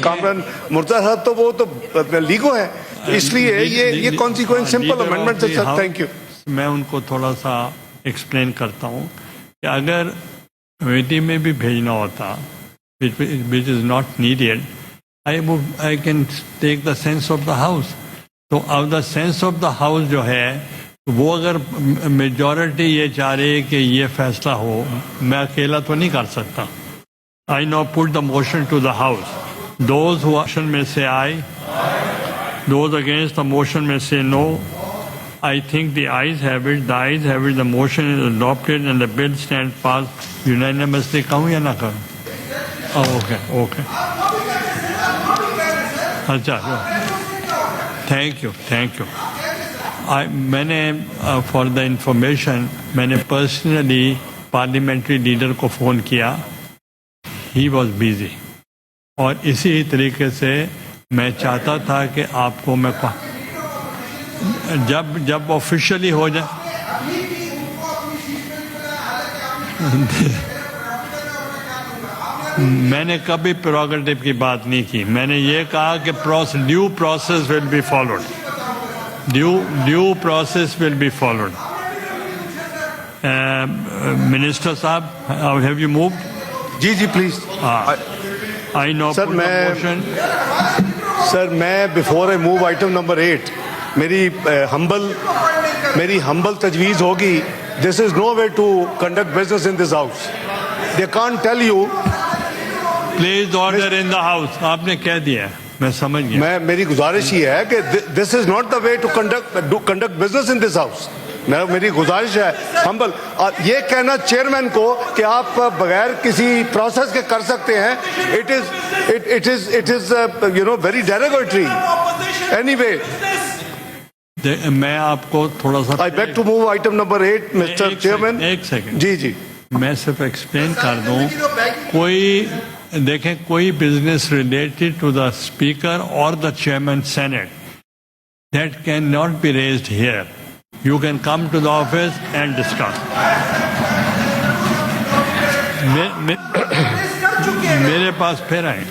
کامران مرتضی صاحب تو وہ تو لیگو ہے، اس لیے یہ کانسیکوینس سمپل امینڈمنٹ ہے سر. Thank you. میں ان کو تھوڑا سا ایکسپلین کرتا ہوں کہ اگر کمیٹی میں بھی بھیجنا ہوتا which is not needed, I can take the sense of the house. تو اب the sense of the house جو ہے وہ اگر میجورٹی یہ چاہ رہی کہ یہ فیصلہ ہو، میں اکیلا تو نہیں کر سکتا. I now put the motion to the house. Those who motion may say aye. Those against the motion may say no. I think the ayes have it. The ayes have it. The motion is adopted and the bill stands passed unanimously. کہوں یا نہ کہوں؟ Okay. اچھا، thank you. میں نے for the information میں نے personally parliamentary leader کو فون کیا. ہی واز بیزی، اور اسی طریقے سے میں چاہتا تھا کہ آپ کو میں جب آفیشلی ہو جائے. میں نے کبھی پروگریٹو کی بات نہیں کی. میں نے یہ کہا کہ due process will be followed. Due process will be followed. Minister صاحب، ہیو یو مووڈ؟ جی پلیز. آئی نو سر میں before I move item number 8 میری ہمبل تجویز ہوگی. This is no way to conduct business in this house. They can't tell you. Please order in the house. آپ نے کہہ دیا، میں سمجھ گیا. میری گزارش یہ ہے کہ this is not the way to conduct business in this house. میری گزارش ہے ہمبل. یہ کہنا چیئرمین کو کہ آپ بغیر کسی پروسیس کے کر سکتے ہیں، it is very derogatory. Anyway, میں آپ کو تھوڑا سا I beg to move item number 8, Mr. Chairman. ایک سیکنڈ. جی میں صرف ایکسپلین کر دوں. دیکھیں کوئی business related to the speaker اور the chairman senate that can not be raised here. You can come to the office and discuss. میرے پاس پھر آئیں.